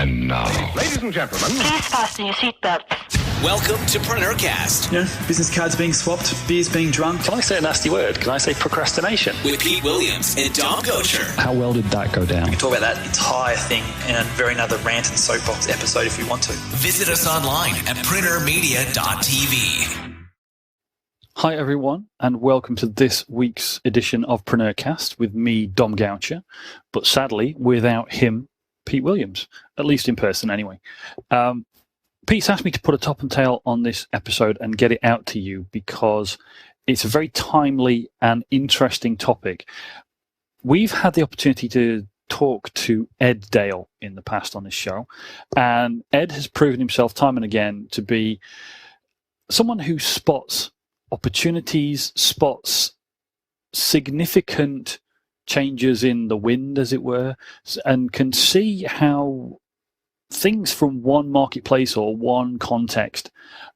And now, ladies and gentlemen, please fasten your seatbelts. Welcome to PreneurCast. Yeah, business cards being swapped, beers being drunk. Can I say a nasty word? Can I say procrastination? With Pete Williams and Dom Gocher. how well did that go down? We can talk about that entire thing in a very another rant and soapbox episode if we want to. Visit us online at preneurmedia.tv. Hi everyone, and welcome to this week's edition of PreneurCast with me, Dom Goucher, but sadly without him, Pete Williams, at least in person anyway. Pete's asked me to put a top and tail on this episode and get it out to you because it's a very timely and interesting topic. We've had the opportunity to talk to Ed Dale in the past on this show, and Ed has proven himself time and again to be someone who spots opportunities, spots significant changes in the wind, as it were, and can see how things from one marketplace or one context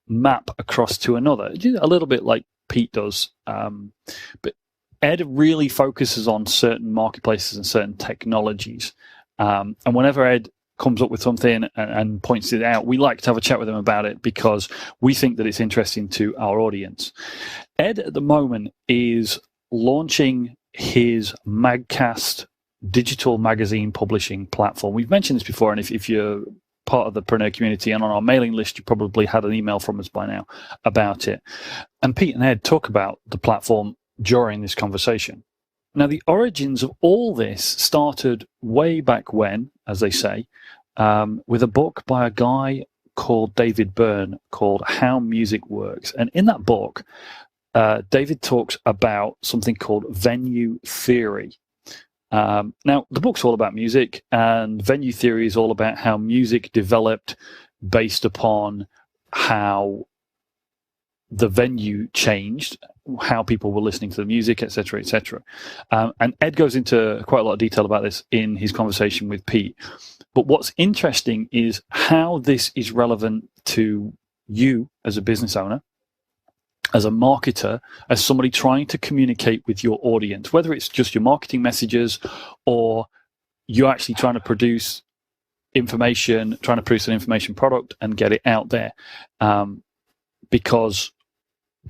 map across to another. A little bit like Pete does. But Ed really focuses on certain marketplaces and certain technologies. And whenever Ed comes up with something and points it out, we like to have a chat with him about it because we think that it's interesting to our audience. Ed at the moment is launching his MagCast digital magazine publishing platform. We've mentioned this before, and if you're part of the Preneur community and on our mailing list, you probably had an email from us by now about it. And Pete and Ed talk about the platform during this conversation. Now, the origins of all this started way back when, as they say, with a book by a guy called David Byrne called How Music Works. And in that book, David talks about something called venue theory. Now, the book's all about music, and venue theory is all about how music developed based upon how the venue changed, how people were listening to the music, etc., etc. And Ed goes into quite a lot of detail about this in his conversation with Pete. But what's interesting is how this is relevant to you as a business owner, as a marketer, as somebody trying to communicate with your audience, whether it's just your marketing messages or you're actually trying to produce information, trying to produce an information product and get it out there. Because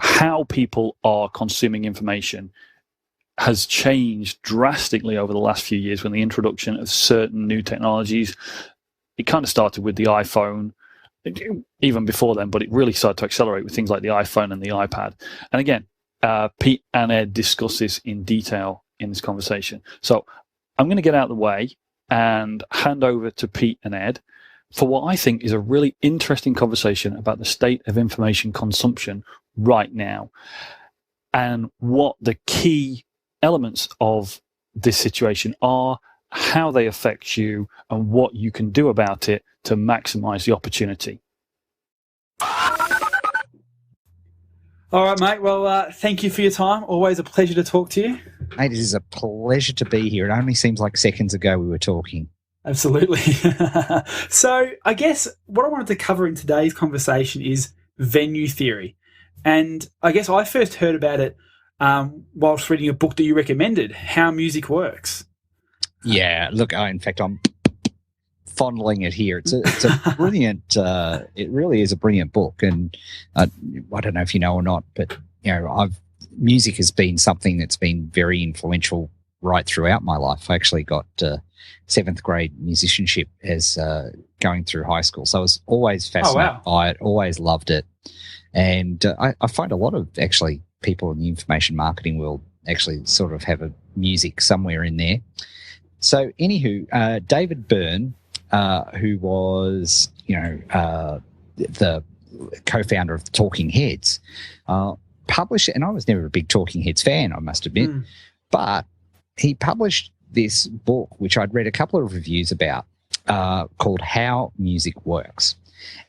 how people are consuming information has changed drastically over the last few years when the introduction of certain new technologies. It kind of started with the iPhone, even before then, but it really started to accelerate with things like the iPhone and the iPad. And again, Pete and Ed discuss this in detail in this conversation. So I'm going to get out of the way and hand over to Pete and Ed for what I think is a really interesting conversation about the state of information consumption right now and what the key elements of this situation are, how they affect you, and what you can do about it to maximize the opportunity. All right, mate. Well, thank you for your time. Always a pleasure to talk to you. Mate, it is a pleasure to be here. It only seems like seconds ago we were talking. Absolutely. So I guess what I wanted to cover in today's conversation is venue theory. And I guess I first heard about it whilst reading a book that you recommended, How Music Works. Yeah, look, in fact, I'm fondling it here. It's a brilliant, it really is a brilliant book. And I don't know if you know or not, but music has been something that's been very influential right throughout my life. I actually got seventh grade musicianship as going through high school. So I was always fascinated by it, always loved it. And I find a lot of actually people in the information marketing world actually sort of have a music somewhere in there. So anywho, David Byrne, who was, the co-founder of Talking Heads, published, and I was never a big Talking Heads fan, I must admit, but he published this book, which I'd read a couple of reviews about, called How Music Works.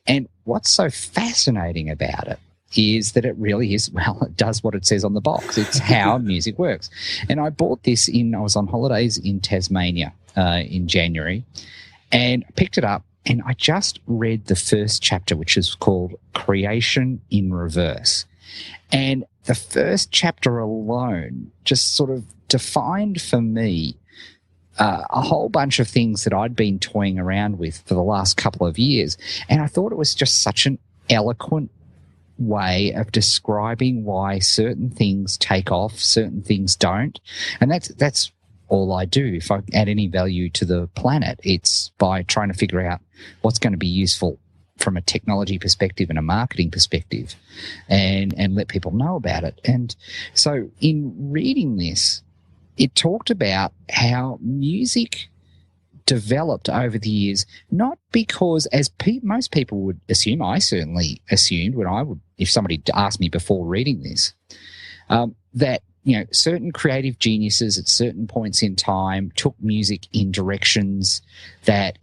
And what's so fascinating about it is that it really is, it does what it says on the box. It's how music works. And I bought this I was on holidays in Tasmania in January, and I picked it up, and I just read the first chapter, which is called Creation in Reverse. And the first chapter alone just sort of defined for me a whole bunch of things that I'd been toying around with for the last couple of years. And I thought it was just such an eloquent way of describing why certain things take off, certain things don't. And that's all I do. If I add any value to the planet, it's by trying to figure out what's going to be useful from a technology perspective and a marketing perspective, and let people know about it. And so in reading this, it talked about how music developed over the years, not because, as most people would assume, I certainly assumed if somebody asked me before reading this, that certain creative geniuses at certain points in time took music in directions that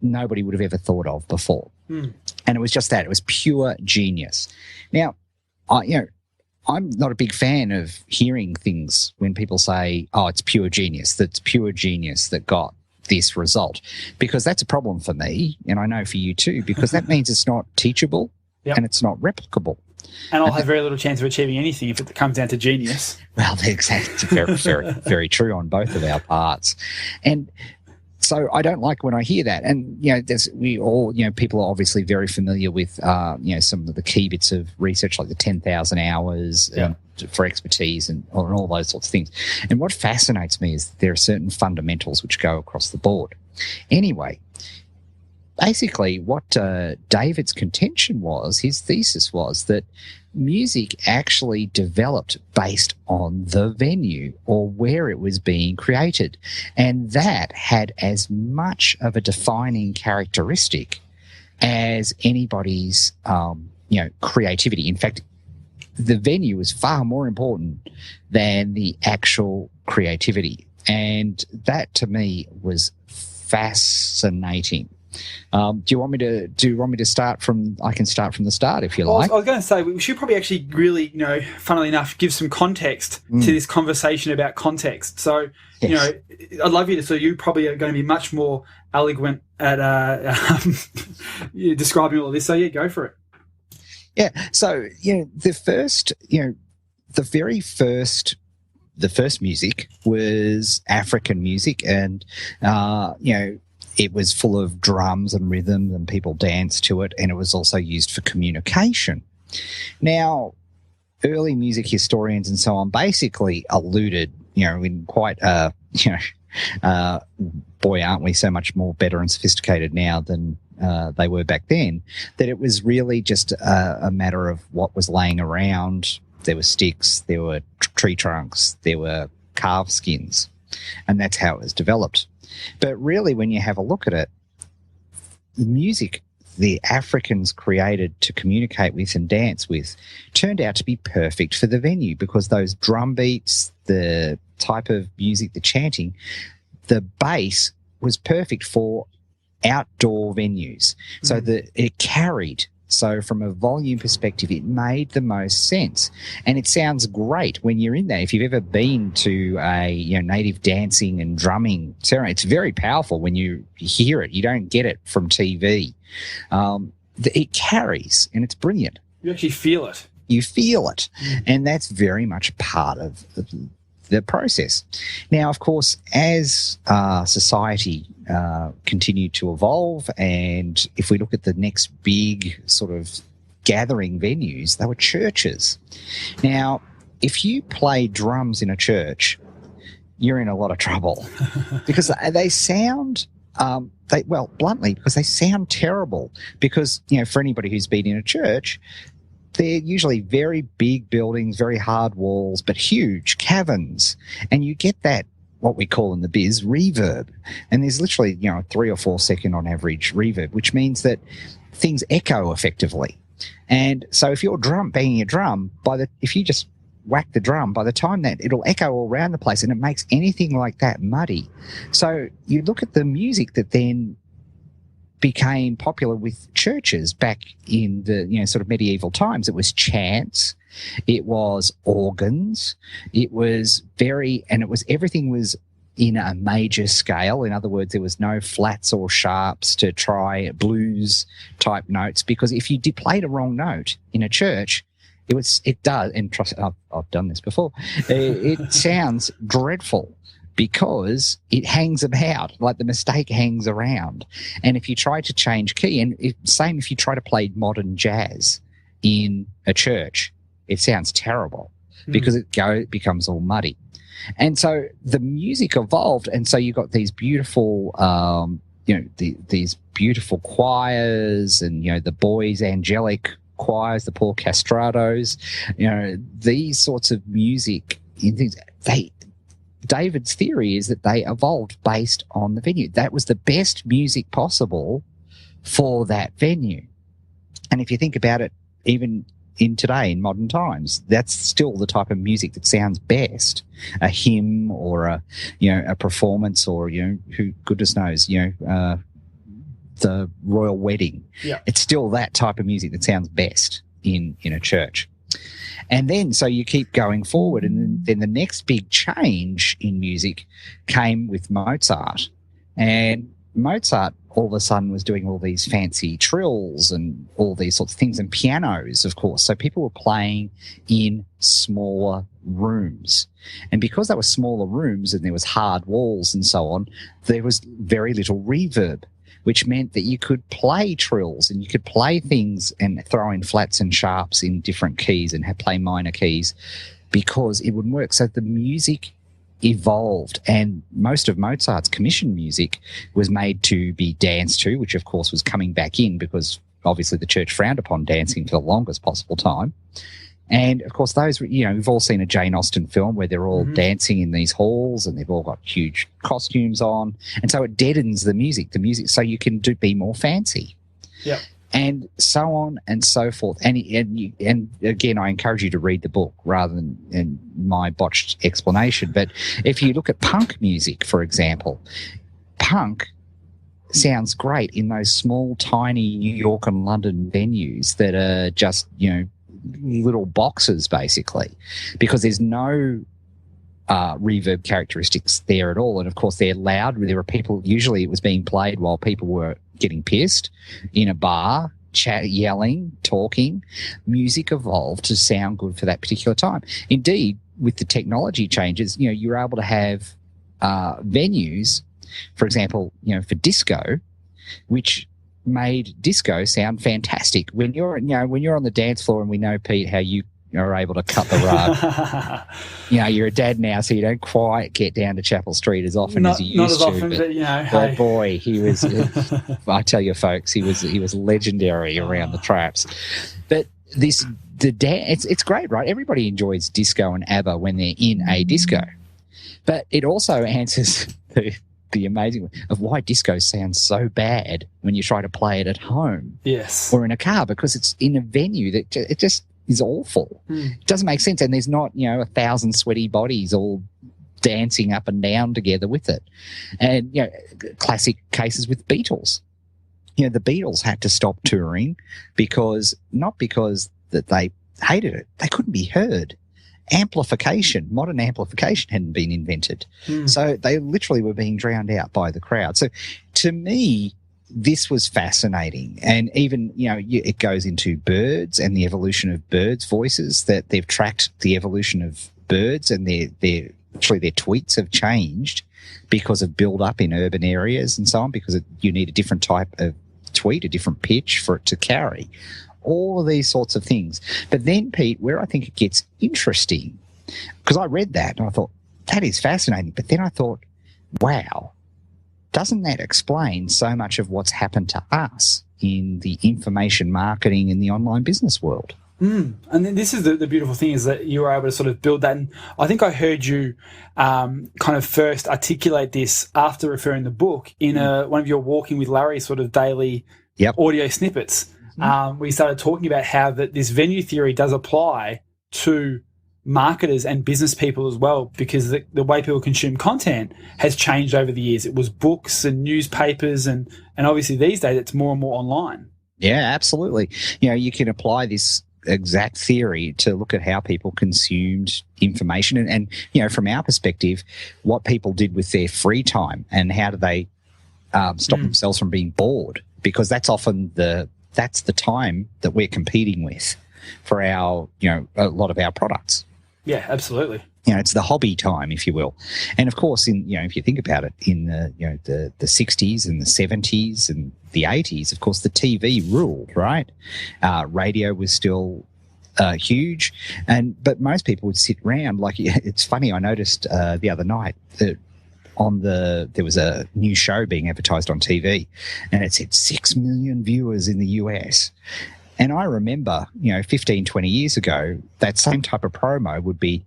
nobody would have ever thought of before. And it was just that. It was pure genius. Now, I'm not a big fan of hearing things when people say, oh, it's pure genius. That's pure genius that got this result, because that's a problem for me, and I know for you too, because that means it's not teachable and it's not replicable. And I'll have very little chance of achieving anything if it comes down to genius. Well, exactly. Very, very, very true on both of our parts. And so I don't like when I hear that. And, people are obviously very familiar with, some of the key bits of research, like the 10,000 hours for expertise and all those sorts of things. And what fascinates me is that there are certain fundamentals which go across the board. Anyway, basically what David's contention was, his thesis was that music actually developed based on the venue or where it was being created. And that had as much of a defining characteristic as anybody's, creativity. In fact, the venue was far more important than the actual creativity. And that to me was fascinating. Do you want me to start from? I can start from the start if you like. I was going to say we should probably actually really, funnily enough, give some context to this conversation about context. So, yes. I'd love you to. So you probably are going to be much more eloquent at describing all of this. So yeah, go for it. Yeah. So the first music was African music, and it was full of drums and rhythm, and people danced to it, and it was also used for communication. Now, early music historians and so on basically alluded, in quite boy, aren't we so much more better and sophisticated now than they were back then, that it was really just a matter of what was laying around. There were sticks, there were tree trunks, there were calf skins, and that's how it was developed. But really, when you have a look at it, music the Africans created to communicate with and dance with turned out to be perfect for the venue, because those drum beats, the type of music, the chanting, the bass was perfect for outdoor venues. So that it carried. So from a volume perspective, it made the most sense. And it sounds great when you're in there. If you've ever been to a native dancing and drumming ceremony, it's very powerful when you hear it. You don't get it from TV. It carries, and it's brilliant. You actually feel it. You feel it. And that's very much part of the process. Now, of course, as society continued to evolve, and if we look at the next big sort of gathering venues, they were churches. Now, if you play drums in a church, you're in a lot of trouble because they sound, bluntly, because they sound terrible. Because, for anybody who's been in a church, they're usually very big buildings, very hard walls, but huge caverns. And you get that, what we call in the biz, reverb. And there's literally, 3 or 4 second on average reverb, which means that things echo effectively. And so if you're banging a drum, if you just whack the drum, by the time that it'll echo all around the place, and it makes anything like that muddy. So you look at the music that then became popular with churches back in the sort of medieval times. It was chants, it was organs, it was everything was in a major scale. In other words, there was no flats or sharps to try blues type notes, because if you played a wrong note in a church, it does, and trust, I've done this before, it sounds dreadful. because it hangs about, like the mistake hangs around. And if you try to change key, and same if you try to play modern jazz in a church, it sounds terrible because it becomes all muddy. And so the music evolved, and so you got these beautiful, these beautiful choirs, and the boys' angelic choirs, the poor castratos, these sorts of music. David's theory is that they evolved based on the venue. That was the best music possible for that venue. And if you think about it, even in today, in modern times, that's still the type of music that sounds best. A hymn or a performance, or, who goodness knows, the royal wedding. Yeah. It's still that type of music that sounds best in a church. And then, so you keep going forward, and then the next big change in music came with Mozart. And Mozart all of a sudden was doing all these fancy trills and all these sorts of things, and pianos, of course. So people were playing in smaller rooms. And because they were smaller rooms and there was hard walls and so on, there was very little reverb, which meant that you could play trills and you could play things and throw in flats and sharps in different keys and play minor keys because it wouldn't work. So the music evolved, and most of Mozart's commissioned music was made to be danced to, which of course was coming back in because obviously the church frowned upon dancing for the longest possible time. And of course those, we've all seen a Jane Austen film where they're all dancing in these halls and they've all got huge costumes on. And so it deadens the music, so you can be more fancy. Yeah. And so on and so forth. And again, I encourage you to read the book rather than in my botched explanation. But if you look at punk music, for example, punk sounds great in those small, tiny New York and London venues that are just, little boxes, basically, because there's no reverb characteristics there at all. And, of course, they're loud. There were people, usually it was being played while people were getting pissed in a bar, yelling, talking. Music evolved to sound good for that particular time. Indeed, with the technology changes, you were able to have venues, for example, for disco, which made disco sound fantastic. When you're on the dance floor, and we know, Pete, how you are able to cut the rug. You're a dad now, so you don't quite get down to Chapel Street as often as you used to. Not as often, but hey. Boy, he was. I tell you, folks, he was legendary around the traps. But it's great, right? Everybody enjoys disco and ABBA when they're in a disco, but it also answers the amazing of why disco sounds so bad when you try to play it at home, yes, or in a car, because it's in a venue that it just is awful. It doesn't make sense, and there's not 1,000 sweaty bodies all dancing up and down together with it. And classic cases with Beatles. The Beatles had to stop touring not because that they hated it, they couldn't be heard. Modern amplification hadn't been invented. So they literally were being drowned out by the crowd. So to me, this was fascinating. And even, it goes into birds and the evolution of birds' voices, that they've tracked the evolution of birds, and their tweets have changed because of build-up in urban areas and so on, because you need a different type of tweet, a different pitch for it to carry. All of these sorts of things. But then, Pete, where I think it gets interesting, because I read that and I thought, that is fascinating. But then I thought, wow, doesn't that explain so much of what's happened to us in the information marketing and the online business world? And then this is the beautiful thing, is that you were able to sort of build that. And I think I heard you kind of first articulate this after referring the book in one of your Walking with Larry sort of daily audio snippets. We started talking about how this venue theory does apply to marketers and business people as well, because the way people consume content has changed over the years. It was books and newspapers, and obviously these days it's more and more online. Yeah, absolutely. You can apply this exact theory to look at how people consumed information and from our perspective, what people did with their free time and how do they stop themselves from being bored, because that's often that's the time that we're competing with for our, a lot of our products. Yeah, absolutely. It's the hobby time, if you will. And of course, if you think about it, in the 60s and the 70s and the 80s, of course, the TV ruled, right? Radio was still huge, but most people would sit around. Like, it's funny, I noticed the other night that there was a new show being advertised on TV, and it said 6 million viewers in the US. And I remember, 15, 20 years ago, that same type of promo would be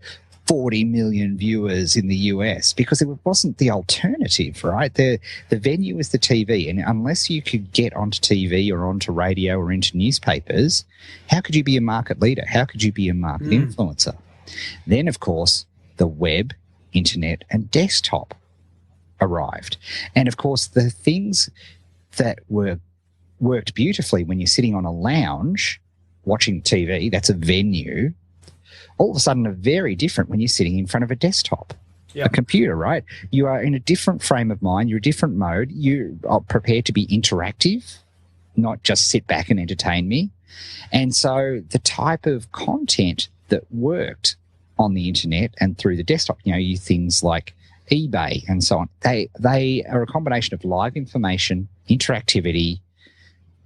40 million viewers in the US, because it wasn't the alternative, right? The venue was the TV, and unless you could get onto TV or onto radio or into newspapers, how could you be a market leader? How could you be a market influencer? Then, of course, the web, internet, and desktop arrived. And, of course, the things that worked beautifully when you're sitting on a lounge watching TV, that's a venue, all of a sudden are very different when you're sitting in front of a desktop, a computer, right? You are in a different frame of mind. You're a different mode. You are prepared to be interactive, not just sit back and entertain me. And so the type of content that worked on the internet and through the desktop, things like eBay and so on, they are a combination of live information, interactivity,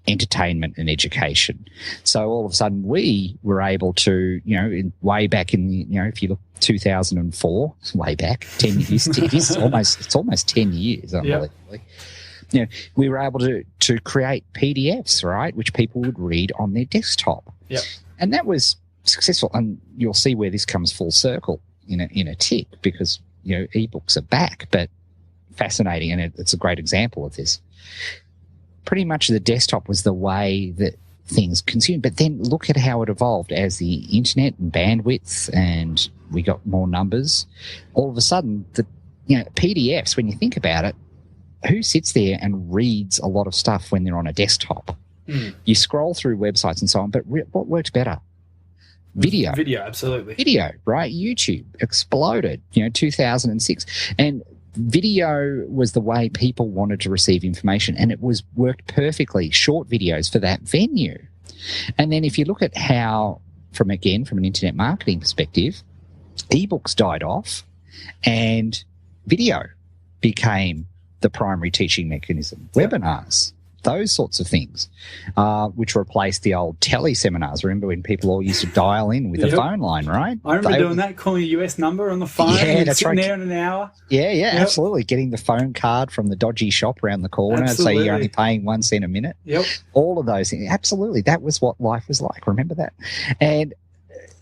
entertainment, and education. So all of a sudden we were able to, way back in, if you look 2004, way back 10 years, it's almost 10 years, unbelievably. We were able to create PDFs, right, which people would read on their desktop. Yep. And that was successful. And you'll see where this comes full circle in a tick, because, ebooks are back, but fascinating. And it's a great example of this. Pretty much the desktop was the way that things consumed. But then look at how it evolved as the internet and bandwidth, and we got more numbers. All of a sudden, the PDFs, when you think about it, who sits there and reads a lot of stuff when they're on a desktop? You scroll through websites and so on, but what worked better? Video. Video, absolutely. Video, right? YouTube exploded, 2006. And video was the way people wanted to receive information, and it worked perfectly, short videos for that venue. And then if you look at how, from an internet marketing perspective, ebooks died off and video became the primary teaching mechanism. Webinars, those sorts of things, which replaced the old tele-seminars. Remember when people all used to dial in with a phone line, right? I remember doing that, calling a US number on the phone. Yeah, that's right. There in an hour. Yeah, absolutely. Getting the phone card from the dodgy shop around the corner, so you're only paying 1 cent a minute. Yep. All of those things. Absolutely. That was what life was like. Remember that? And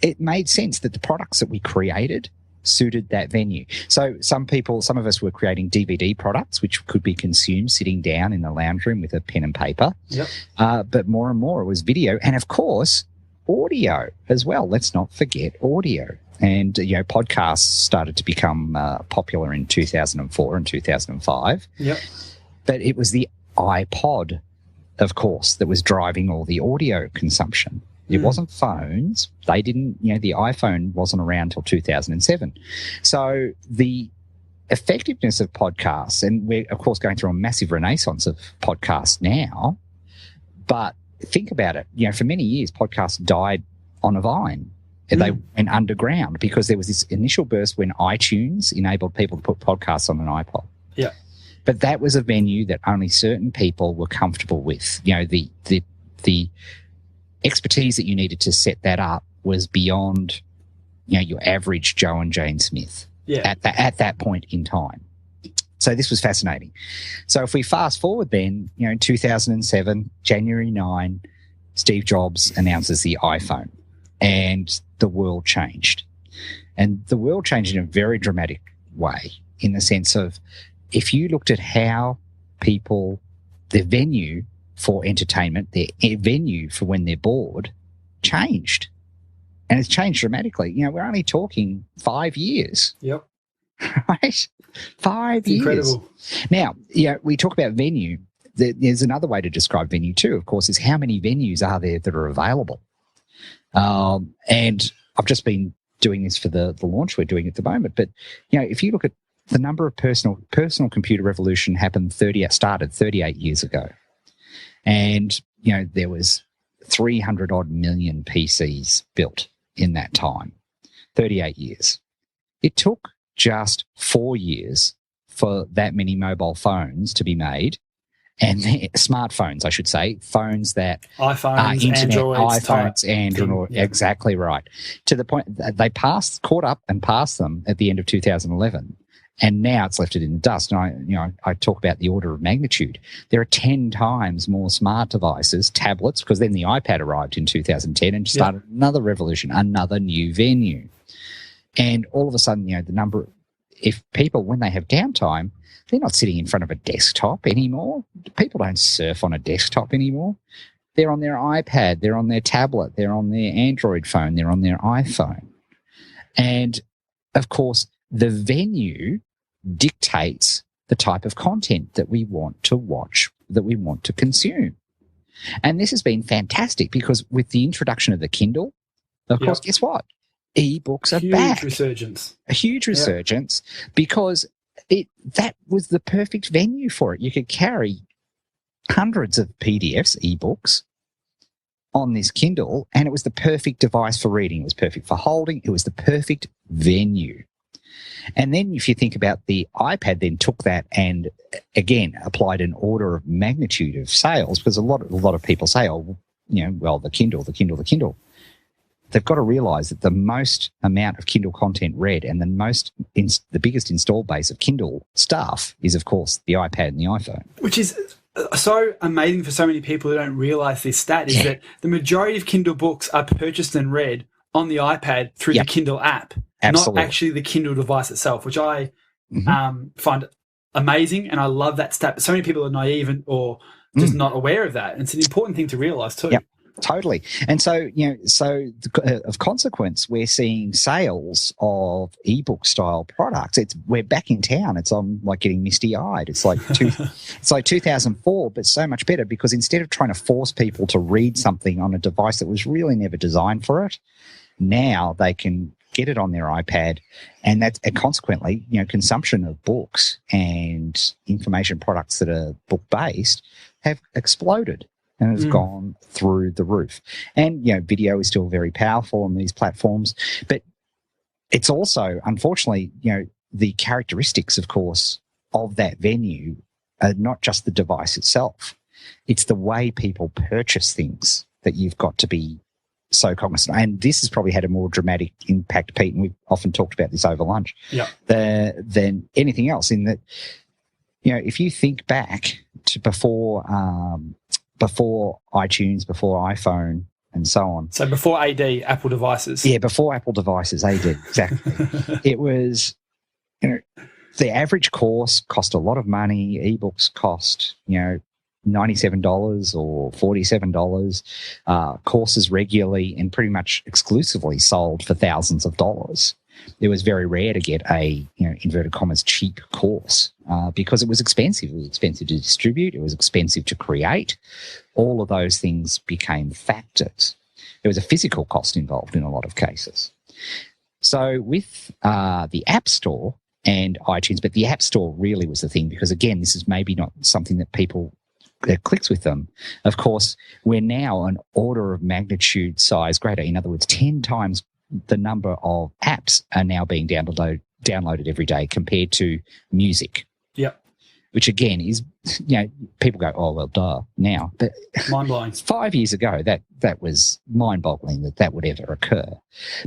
it made sense that the products that we created suited that venue. So some of us were creating DVD products, which could be consumed sitting down in the lounge room with a pen and paper. Yep. But more and more it was video, and of course audio as well. Let's not forget audio. And podcasts started to become popular in 2004 and 2005. Yep. But it was the iPod, of course, that was driving all the audio consumption. It wasn't phones. They didn't, the iPhone wasn't around till 2007. So the effectiveness of podcasts, and we're, of course, going through a massive renaissance of podcasts now, but think about it. For many years, podcasts died on a vine. They went underground because there was this initial burst when iTunes enabled people to put podcasts on an iPod. Yeah. But that was a venue that only certain people were comfortable with. The expertise that you needed to set that up was beyond, your average Joe and Jane Smith at that point in time. So this was fascinating. So if we fast forward then, in 2007, January 9, Steve Jobs announces the iPhone, and the world changed. And the world changed in a very dramatic way, in the sense of, if you looked at how people, their venue for entertainment, their venue for when they're bored, changed. And it's changed dramatically. We're only talking 5 years. Yep. Right? 5 years. Incredible. Now, we talk about venue. There's another way to describe venue too, of course, is how many venues are there that are available. And I've just been doing this for the launch we're doing at the moment. But, if you look at the number of personal computer revolution started 38 years ago. And, there was 300 odd million PCs built in that time. 38 years. It took just 4 years for that many mobile phones to be made, and smartphones, I should say, phones that iPhones, internet, Androids, iPhones, Android, yeah. exactly right. To the point that they caught up and passed them at the end of 2011, and now it's left it in the dust. And I talk about the order of magnitude. There are 10 times more smart devices, tablets, because then the iPad arrived in 2010 and started another revolution, another new venue. And all of a sudden, the number, if people, when they have downtime, they're not sitting in front of a desktop anymore. People don't surf on a desktop anymore. They're on their iPad, they're on their tablet, they're on their Android phone, they're on their iPhone. And, of course, the venue dictates the type of content that we want to watch, that we want to consume. And this has been fantastic because with the introduction of the Kindle, of course, guess what? Ebooks are back. A huge resurgence because that was the perfect venue for it. You could carry hundreds of PDFs, ebooks, on this Kindle, and it was the perfect device for reading. It was perfect for holding. It was the perfect venue. And then if you think about the iPad, then took that and, again, applied an order of magnitude of sales, because a lot of people say, the Kindle. They've got to realise that the most amount of Kindle content read and the biggest installed base of Kindle stuff is, of course, the iPad and the iPhone. Which is so amazing for so many people who don't realise this stat, is that the majority of Kindle books are purchased and read on the iPad through the Kindle app, not actually the Kindle device itself, which I find amazing, and I love that stat. But so many people are naive or just not aware of that. And it's an important thing to realise too. Yep. Totally. And so, of consequence, we're seeing sales of ebook style products. We're back in town. I'm like getting misty eyed. It's like 2004, but so much better, because instead of trying to force people to read something on a device that was really never designed for it, now they can get it on their iPad, and consequently, consumption of books and information products that are book based have exploded. And has gone through the roof. And, video is still very powerful on these platforms. But it's also, unfortunately, the characteristics, of course, of that venue are not just the device itself. It's the way people purchase things that you've got to be so cognizant. And this has probably had a more dramatic impact, Pete, and we've often talked about this over lunch, than anything else, in that, if you think back to before iTunes, before iPhone, and so on. So before AD, Apple devices. Yeah, before Apple devices, AD, exactly. It was, the average course cost a lot of money. Ebooks cost, $97 or $47. Courses regularly and pretty much exclusively sold for thousands of dollars. It was very rare to get a, inverted commas, cheap course because it was expensive. It was expensive to distribute. It was expensive to create. All of those things became factors. There was a physical cost involved in a lot of cases. So with the App Store and iTunes, but the App Store really was the thing, because, again, this is maybe not something that clicks with them. Of course, we're now an order of magnitude size greater. In other words, 10 times the number of apps are now being downloaded every day compared to music. Yep. Which, again, is, people go, oh, well, duh, now. But mind-blowing. 5 years ago, that was mind-boggling that would ever occur.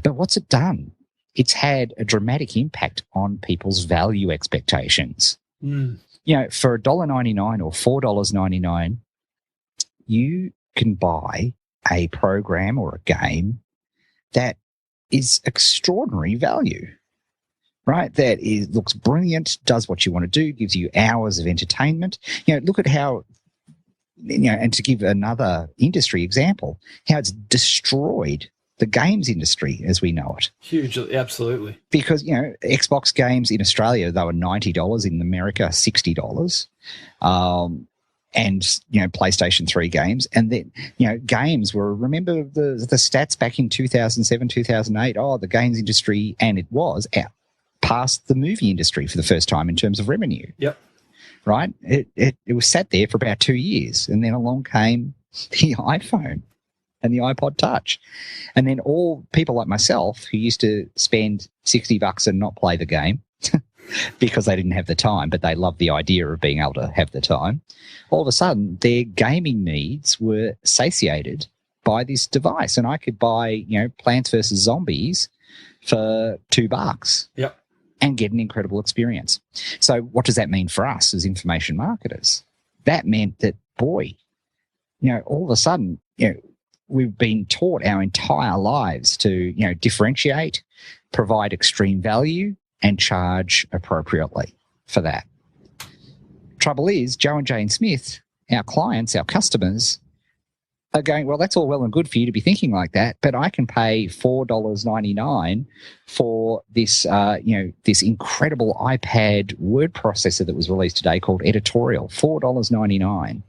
But what's it done? It's had a dramatic impact on people's value expectations. For $1.99 or $4.99, you can buy a program or a game that is extraordinary value, right? Looks brilliant, does what you want to do, gives you hours of entertainment. Look at how, and to give another industry example, how it's destroyed the games industry as we know it. Hugely, absolutely. Because, Xbox games in Australia, they were $90, in America, $60. And, PlayStation 3 games. And then, games were, remember the stats back in 2007, 2008, the games industry, and it was out past the movie industry for the first time in terms of revenue. Yep. Right? It was sat there for about 2 years, and then along came the iPhone. and the iPod Touch. And then all people like myself who used to spend $60 and not play the game because they didn't have the time, but they loved the idea of being able to have the time, all of a sudden their gaming needs were satiated by this device. And I could buy, Plants vs. Zombies for $2 Yep. and get an incredible experience. So what does that mean for us as information marketers? That meant that, boy, all of a sudden, we've been taught our entire lives to, differentiate, provide extreme value, and charge appropriately for that. Trouble is, Joe and Jane Smith, our clients, our customers, are going, well, that's all well and good for you to be thinking like that, but I can pay $4.99 for this, this incredible iPad word processor that was released today called Editorial, $4.99.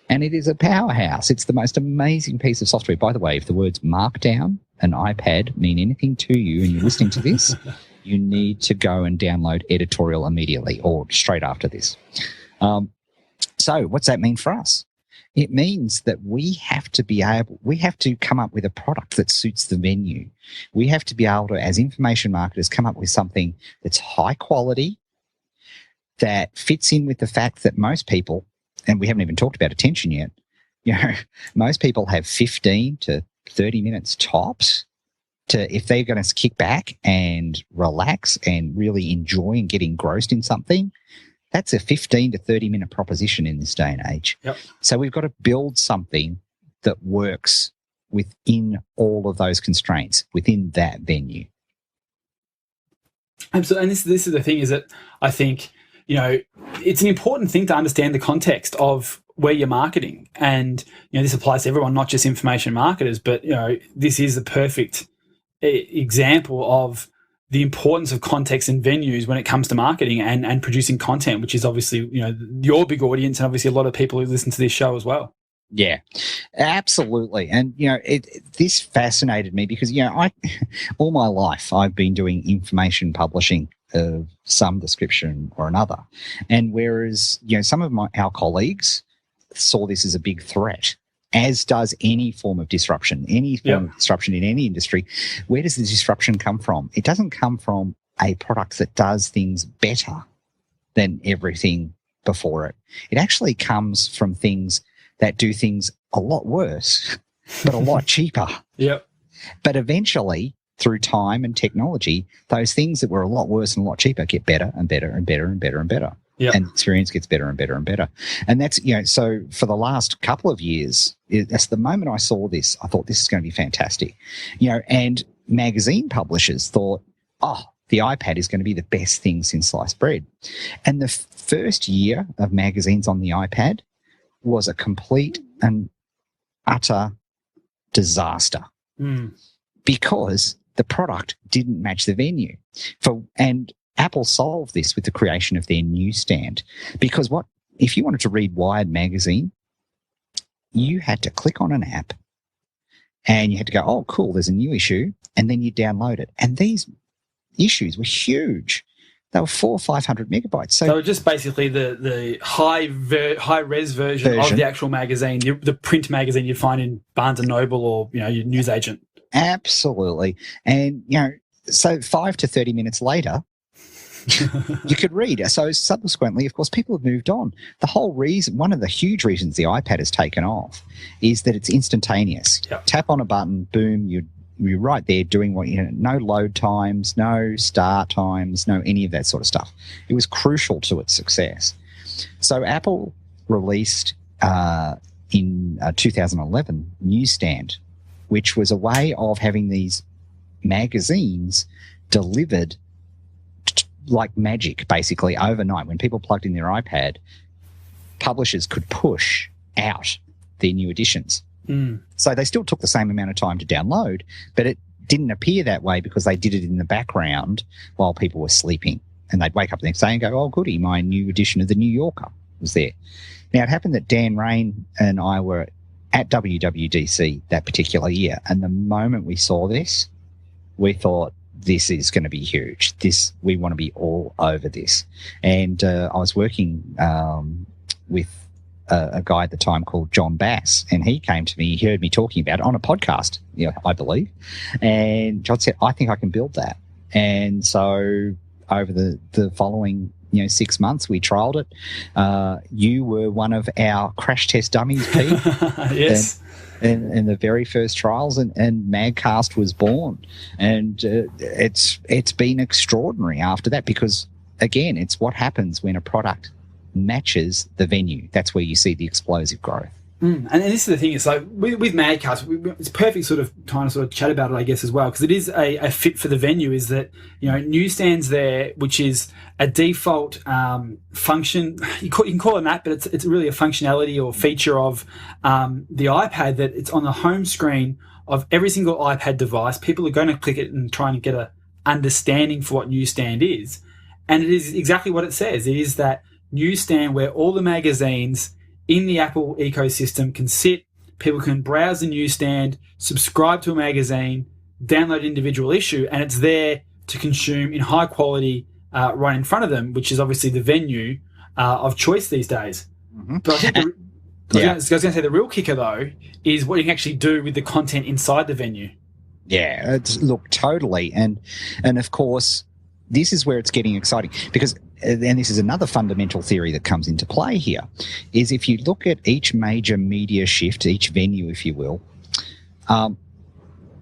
And it is a powerhouse. It's the most amazing piece of software. By the way, if the words Markdown and iPad mean anything to you and you're listening to this, you need to go and download Editorial immediately or straight after this. So what's that mean for us? It means that we have to come up with a product that suits the venue. We have to be able to, as information marketers, come up with something that's high quality, that fits in with the fact that most people, and we haven't even talked about attention yet, most people have 15 to 30 minutes tops to, if they're going to kick back and relax and really enjoy and get engrossed in something, that's a 15 to 30 minute proposition in this day and age. Yep. So we've got to build something that works within all of those constraints, within that venue. Absolutely. And this is the thing, is that I think, it's an important thing to understand the context of where you're marketing. And, this applies to everyone, not just information marketers, but, this is the perfect example of the importance of context and venues when it comes to marketing and producing content, which is obviously, your big audience and obviously a lot of people who listen to this show as well. Yeah, absolutely. And, this fascinated me because, all my life I've been doing information publishing of some description or another. And whereas, some of our colleagues saw this as a big threat, as does any form of disruption, of disruption in any industry. Where does the disruption come from? It doesn't come from a product that does things better than everything before it. It actually comes from things that do things a lot worse, but a lot cheaper. Yep. But eventually, through time and technology, those things that were a lot worse and a lot cheaper get better and better and better and better and better. Yep. And the experience gets better and better and better. And that's, so for the last couple of years, that's the moment I saw this, I thought this is going to be fantastic. And magazine publishers thought, the iPad is going to be the best thing since sliced bread. And the first year of magazines on the iPad was a complete and utter disaster because the product didn't match the venue. And Apple solved this with the creation of their NEWSSTAND, because if you wanted to read Wired magazine, you had to click on an app and you had to go, oh, cool, there's a new issue, and then you download it. And these issues were huge. They were 400 or 500 megabytes. So just basically the high-res version of the actual magazine, the print magazine you'd find in Barnes & Noble or, your newsagent. Absolutely. And, so 5 to 30 minutes later, you could read. So subsequently, of course, people have moved on. The whole reason, one of the huge reasons the iPad has taken off is that it's instantaneous. Yep. Tap on a button, boom, you're right there doing what, no load times, no start times, no any of that sort of stuff. It was crucial to its success. So Apple released in 2011 NEWSSTAND, which was a way of having these magazines delivered like magic, basically overnight. When people plugged in their iPad, publishers could push out their new editions. So they still took the same amount of time to download, but it didn't appear that way because they did it in the background while people were sleeping. And they'd wake up the next day and go, oh, goody, my new edition of the New Yorker was there. Now, it happened that Dan Rain and I were at WWDC that particular year, and the moment we saw this, we thought, this is going to be huge. We want to be all over this. And I was working with a guy at the time called John Bass, and he came to me. He heard me talking about it on a podcast, I believe. And John said, "I think I can build that." And so over the following 6 months, we trialled it. You were one of our crash test dummies, Pete. Yes. In the very first trials, and MagCast was born, and it's been extraordinary after that, because again, it's what happens when a product matches the venue. That's where you see the explosive growth. And this is the thing, it's like with MagCast, it's perfect sort of time to sort of chat about it, I guess, as well, because it is a fit for the venue. Is that, Newsstand's there, which is a default function. You can call it that, but it's really a functionality or feature of the iPad, that it's on the home screen of every single iPad device. People are going to click it and try and get a understanding for what Newsstand is. And it is exactly what it says. It is that Newsstand where all the magazines in the Apple ecosystem can sit. People can browse the Newsstand, subscribe to a magazine, download individual issue, and it's there to consume in high quality right in front of them, which is obviously the venue of choice these days. Mm-hmm. But I think I was going to say the real kicker, though, is what you can actually do with the content inside the venue. Yeah, look, totally. And of course, this is where it's getting exciting, because, and this is another fundamental theory that comes into play here, is if you look at each major media shift, each venue, if you will,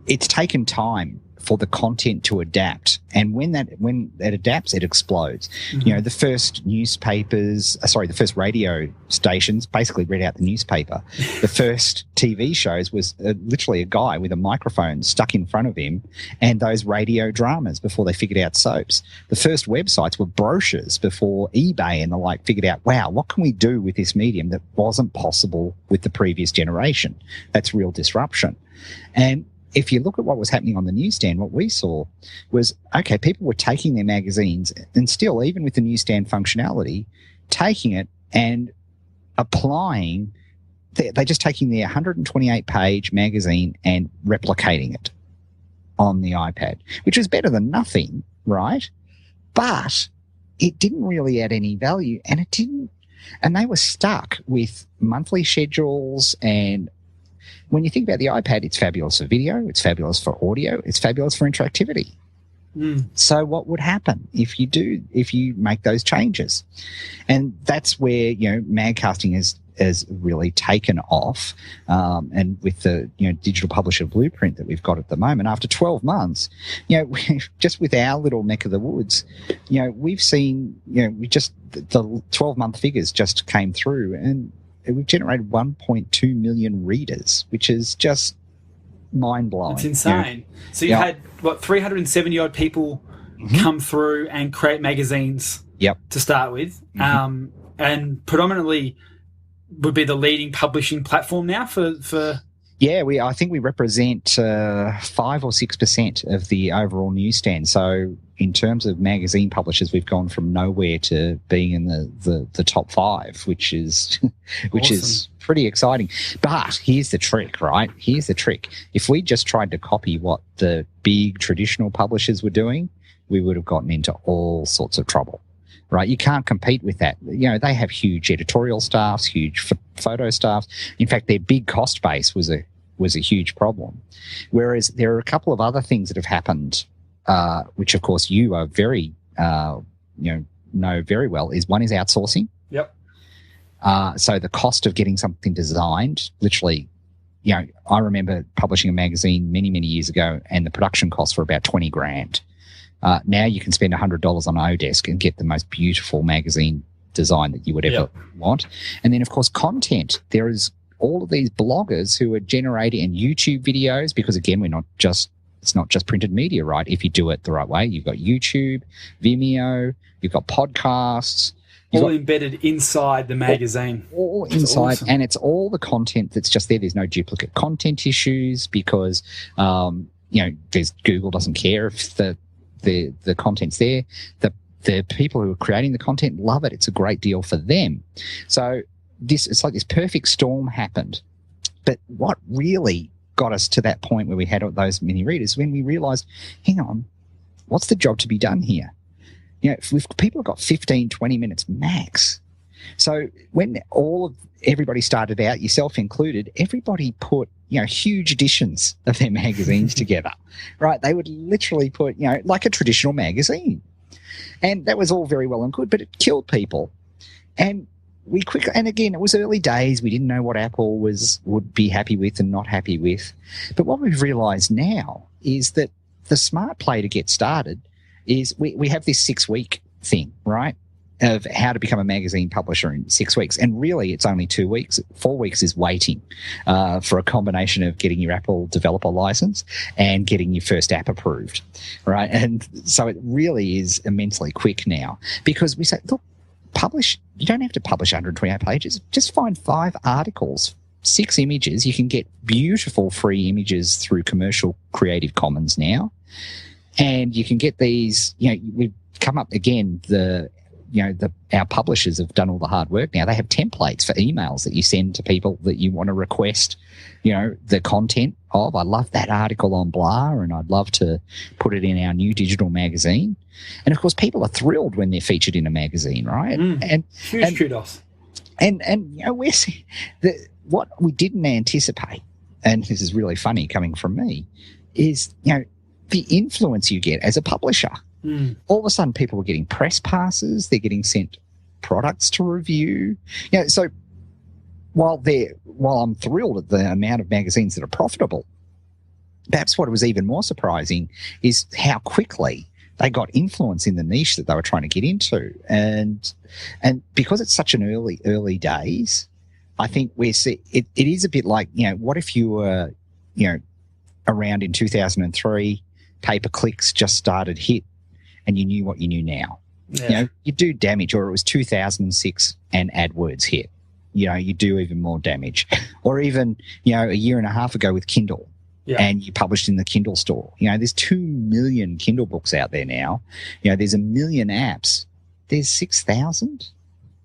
it's taken time for the content to adapt, and when that adapts, it explodes. Mm-hmm. The first radio stations basically read out the newspaper. The first TV shows was literally a guy with a microphone stuck in front of him, and those radio dramas before they figured out soaps. The first websites were brochures before eBay and the like figured out, wow, what can we do with this medium that wasn't possible with the previous generation? That's real disruption. And if you look at what was happening on the Newsstand, what we saw was, okay, people were taking their magazines, and still, even with the Newsstand functionality, taking it and applying, they're just taking their 128-page magazine and replicating it on the iPad, which was better than nothing, right? But it didn't really add any value, and they were stuck with monthly schedules. And when you think about the iPad, it's fabulous for video, it's fabulous for audio, it's fabulous for interactivity. So what would happen if you make those changes? And that's where, magcasting has really taken off. And with the, digital publisher blueprint that we've got at the moment, after 12 months, just with our little neck of the woods, we've seen, the 12-month figures just came through, and we've generated 1.2 million readers, which is just mind-blowing. It's insane. So you had, 370-odd people come through and create magazines to start with, and predominantly would be the leading publishing platform now for... Yeah, I think we represent 5 or 6% of the overall newsstand. So in terms of magazine publishers, we've gone from nowhere to being in the top 5, which is is pretty exciting. But here's the trick, right? Here's the trick. If we just tried to copy what the big traditional publishers were doing, we would have gotten into all sorts of trouble. Right, you can't compete with that. They have huge editorial staffs, huge photo staffs. In fact, their big cost base was a huge problem. Whereas there are a couple of other things that have happened, which of course you are very, know very well. One is outsourcing. Yep. So the cost of getting something designed, literally, I remember publishing a magazine many, many years ago, and the production costs were about $20,000. Now you can spend $100 on Odesk and get the most beautiful magazine design that you would ever want. And then, of course, content. There is all of these bloggers who are generating, and YouTube videos, because, again, it's not just printed media, right? If you do it the right way, you've got YouTube, Vimeo, you've got podcasts. All embedded inside the magazine. All inside, awesome. And it's all the content that's just there. There's no duplicate content issues because, Google doesn't care if the content's there. The people who are creating the content love it. It's a great deal for them. So it's like this perfect storm happened. But what really got us to that point where we had those many readers, when we realized, hang on, what's the job to be done here? If people have got 15, 20 minutes max, So when everybody started out, yourself included, everybody put, huge editions of their magazines together, right? They would literally put, like a traditional magazine. And that was all very well and good, but it killed people. And and again, it was early days. We didn't know what Apple would be happy with and not happy with. But what we've realized now is that the smart play to get started is we have this 6-week thing, right? Of how to become a magazine publisher in 6 weeks. And really, it's only 2 weeks. 4 weeks is waiting for a combination of getting your Apple developer license and getting your first app approved, right? And so it really is immensely quick now because we say, look, you don't have to publish 128 pages. Just find 5 articles, 6 images. You can get beautiful free images through commercial Creative Commons now. And you can get these, we've come up again, our publishers have done all the hard work now. They have templates for emails that you send to people that you want to request, the content of. I love that article on blah, and I'd love to put it in our new digital magazine. And of course, people are thrilled when they're featured in a magazine, right? Huge kudos. And we're seeing what we didn't anticipate, and this is really funny coming from me, is the influence you get as a publisher. All of a sudden, people are getting press passes. They're getting sent products to review. So while I'm thrilled at the amount of magazines that are profitable, perhaps what was even more surprising is how quickly they got influence in the niche that they were trying to get into. And because it's such an early days, I think it is a bit like, what if you were, around in 2003, pay-per-clicks just started hit, and you knew what you knew now. Yeah. You do damage, or it was 2006 and AdWords hit. You do even more damage. Or even, a year and a half ago with Kindle, and you published in the Kindle store. There's 2 million Kindle books out there now. There's 1 million apps. There's 6,000,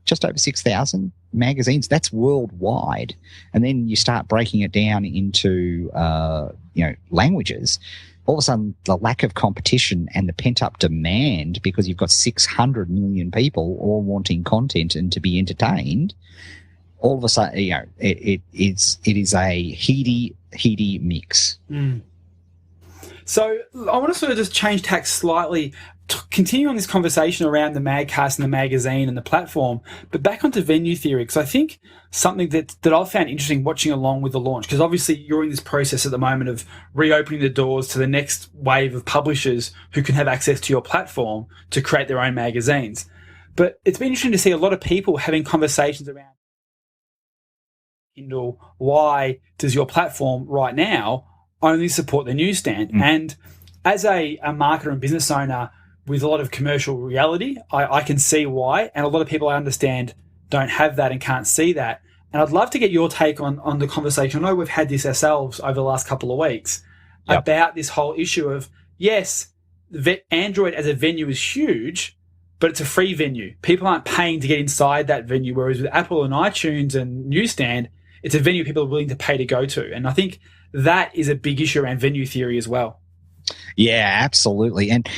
just over 6,000 magazines. That's worldwide. And then you start breaking it down into, languages. All of a sudden, the lack of competition and the pent-up demand, because you've got 600 million people all wanting content and to be entertained, all of a sudden, it is a heady mix. So I want to sort of just change tack slightly, continue on this conversation around the MagCast and the magazine and the platform, but back onto venue theory, because I think something that I've found interesting watching along with the launch, because obviously you're in this process at the moment of reopening the doors to the next wave of publishers who can have access to your platform to create their own magazines. But it's been interesting to see a lot of people having conversations around Kindle. Why does your platform right now only support the newsstand? And as a marketer and business owner with a lot of commercial reality, I can see why. And a lot of people I understand don't have that and can't see that. And I'd love to get your take on the conversation. I know we've had this ourselves over the last couple of weeks about this whole issue of, yes, Android as a venue is huge, but it's a free venue. People aren't paying to get inside that venue, whereas with Apple and iTunes and Newsstand, it's a venue people are willing to pay to go to. And I think that is a big issue around venue theory as well. Yeah, absolutely. And,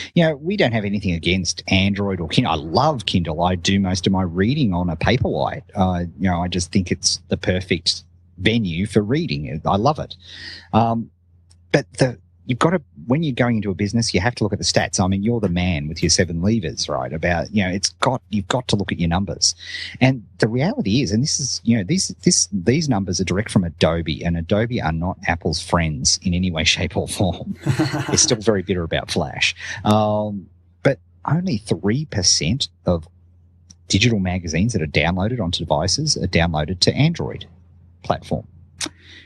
we don't have anything against Android or Kindle. I love Kindle. I do most of my reading on a Paperwhite. I just think it's the perfect venue for reading. I love it. But you've got to, when you're going into a business, you have to look at the stats. I mean, you're the man with your 7 levers, right? About, you've got to look at your numbers. And the reality is, and this is, these numbers are direct from Adobe, and Adobe are not Apple's friends in any way, shape or form. They're still very bitter about Flash. But only 3% of digital magazines that are downloaded onto devices are downloaded to Android platform.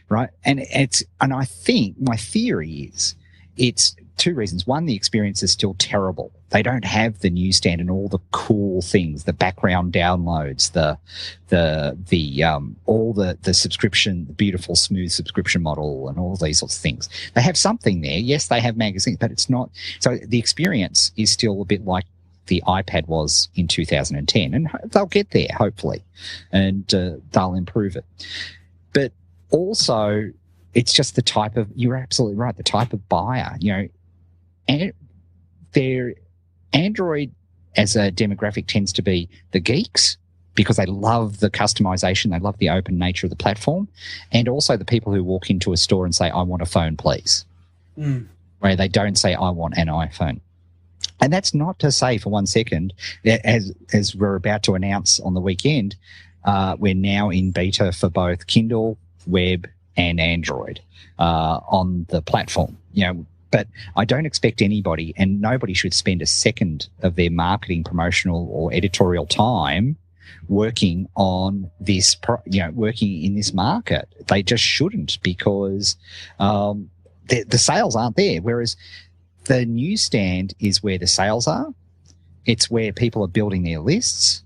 Right. And I think my theory is it's 2 reasons. One, the experience is still terrible. They don't have the newsstand and all the cool things, the background downloads, all the subscription, the beautiful, smooth subscription model and all these sorts of things. They have something there. Yes, they have magazines, but it's not. So the experience is still a bit like the iPad was in 2010, and they'll get there, hopefully, and they'll improve it. But also, it's just the type of, you're absolutely right, the type of buyer, and Android as a demographic tends to be the geeks, because they love the customization, they love the open nature of the platform, and also the people who walk into a store and say, I want a phone, please, where they don't say, I want an iPhone. And that's not to say for 1 second, that as we're about to announce on the weekend, we're now in beta for both Kindle, web, and Android on the platform. But I don't expect anybody, and nobody should spend a second of their marketing, promotional, or editorial time working on this, working in this market. They just shouldn't, because the sales aren't there. Whereas the newsstand is where the sales are. It's where people are building their lists,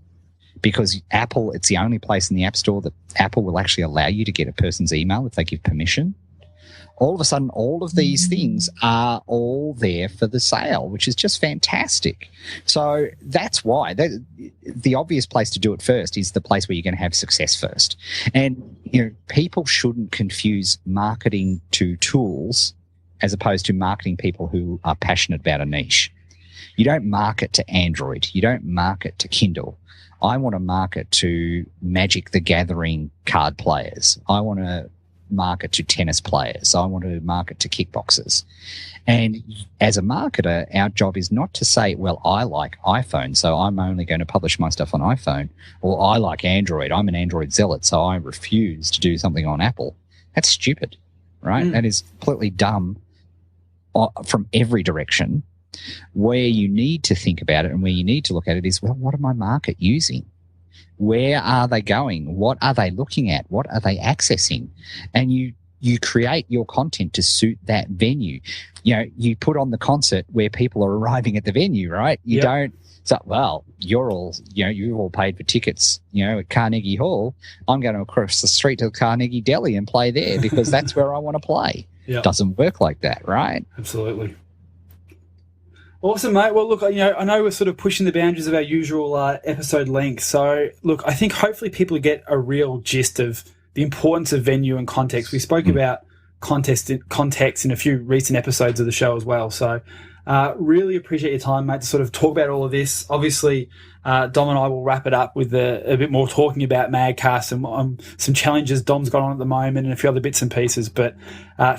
because Apple, it's the only place in the App Store that Apple will actually allow you to get a person's email if they give permission. All of a sudden, all of these things are all there for the sale, which is just fantastic. So that's why the obvious place to do it first is the place where you're going to have success first. And, people shouldn't confuse marketing to tools as opposed to marketing people who are passionate about a niche. You don't market to Android. You don't market to Kindle. I want to market to Magic the Gathering card players. I want to market to tennis players. I want to market to kickboxers. And as a marketer, our job is not to say, well, I like iPhone, so I'm only going to publish my stuff on iPhone, or I like Android, I'm an Android zealot, so I refuse to do something on Apple. That's stupid, right? That is completely dumb from every direction. Where you need to think about it and where you need to look at it is, well, what are my market using? Where are they going? What are they looking at? What are they accessing? And you create your content to suit that venue. You put on the concert where people are arriving at the venue, right? You don't say, well, you've all paid for tickets, at Carnegie Hall. I'm going to cross the street to Carnegie Deli and play there because that's where I want to play. It doesn't work like that, right? Absolutely. Awesome, mate. Well, look, I know we're sort of pushing the boundaries of our usual episode length. So, look, I think hopefully people get a real gist of the importance of venue and context. We spoke about context in a few recent episodes of the show as well. So, really appreciate your time, mate, to sort of talk about all of this. Obviously, Dom and I will wrap it up with a bit more talking about MagCast and some challenges Dom's got on at the moment and a few other bits and pieces. But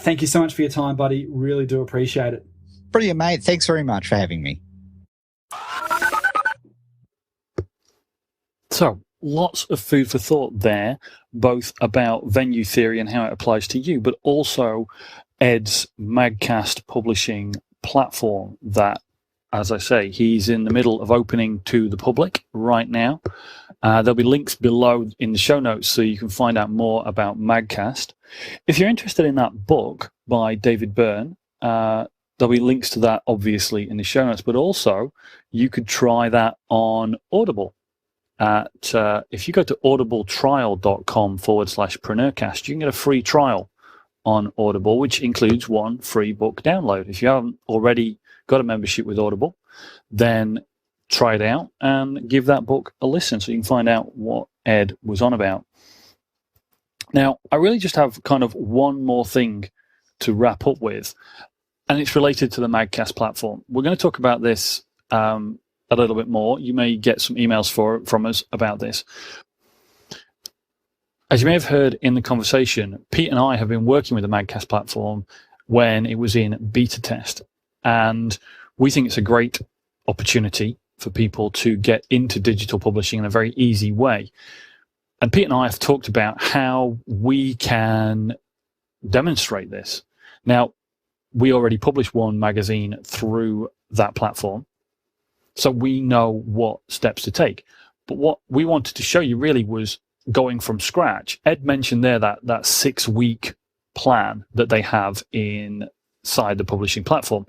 thank you so much for your time, buddy. Really do appreciate it. Brilliant, mate. Thanks very much for having me. So, lots of food for thought there, both about venue theory and how it applies to you, but also Ed's MagCast publishing platform that, as I say, he's in the middle of opening to the public right now. There'll be links below in the show notes so you can find out more about MagCast. If you're interested in that book by David Byrne, there'll be links to that, obviously, in the show notes, but also you could try that on Audible. If you go to audibletrial.com/PreneurCast, you can get a free trial on Audible, which includes one free book download. If you haven't already got a membership with Audible, then try it out and give that book a listen so you can find out what Ed was on about. Now, I really just have kind of one more thing to wrap up with, and it's related to the MagCast platform. We're going to talk about this a little bit more. You may get some emails from us about this. As you may have heard in the conversation, Pete and I have been working with the MagCast platform when it was in beta test. And we think it's a great opportunity for people to get into digital publishing in a very easy way. And Pete and I have talked about how we can demonstrate this. Now, we already published one magazine through that platform, so we know what steps to take. But what we wanted to show you really was going from scratch. Ed mentioned there that 6-week plan that they have inside the publishing platform,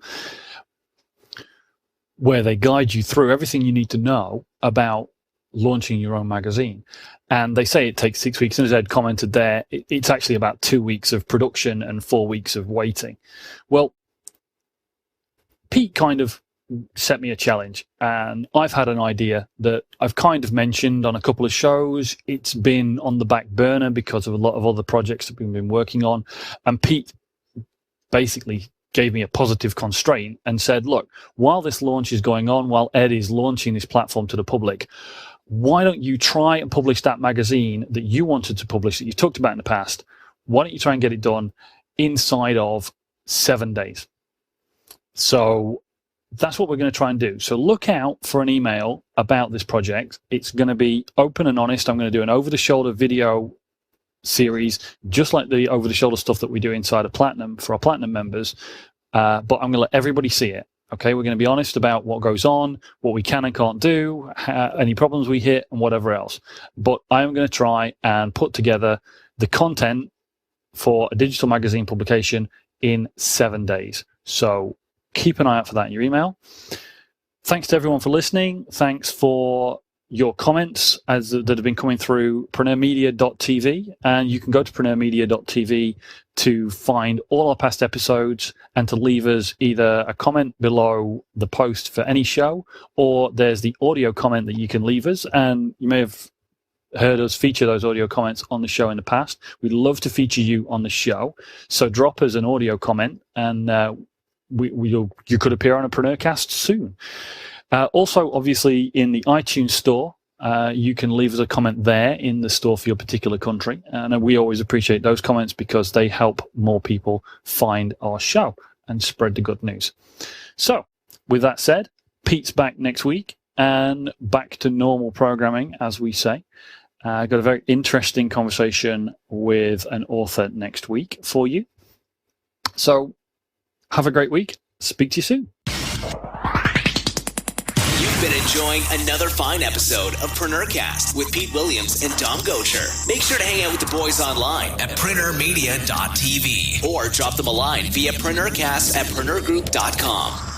where they guide you through everything you need to know about launching your own magazine. And they say it takes 6 weeks. And as Ed commented there, it's actually about 2 weeks of production and 4 weeks of waiting. Well, Pete kind of set me a challenge, and I've had an idea that I've kind of mentioned on a couple of shows. It's been on the back burner because of a lot of other projects that we've been working on. And Pete basically gave me a positive constraint and said, look, while this launch is going on, while Ed is launching this platform to the public, why don't you try and publish that magazine that you wanted to publish that you've talked about in the past? Why don't you try and get it done inside of 7 days? So that's what we're going to try and do. So look out for an email about this project. It's going to be open and honest. I'm going to do an over-the-shoulder video series, just like the over-the-shoulder stuff that we do inside of Platinum for our Platinum members. But I'm going to let everybody see it. Okay, we're going to be honest about what goes on, what we can and can't do, any problems we hit, and whatever else. But I'm going to try and put together the content for a digital magazine publication in 7 days. So keep an eye out for that in your email. Thanks to everyone for listening. Thanks for your comments that have been coming through preneurmedia.tv, and you can go to preneurmedia.tv to find all our past episodes and to leave us either a comment below the post for any show, or there's the audio comment that you can leave us, and you may have heard us feature those audio comments on the show in the past. We'd love to feature you on the show, so drop us an audio comment, and you could appear on a PreneurCast soon. Also, obviously, in the iTunes store, you can leave us a comment there in the store for your particular country. And we always appreciate those comments because they help more people find our show and spread the good news. So, with that said, Pete's back next week and back to normal programming, as we say. Got a very interesting conversation with an author next week for you. So, have a great week. Speak to you soon. Been enjoying another fine episode of PreneurCast with Pete Williams and Dom Gocher. Make sure to hang out with the boys online at preneurmedia.tv or drop them a line via PreneurCast@preneurgroup.com.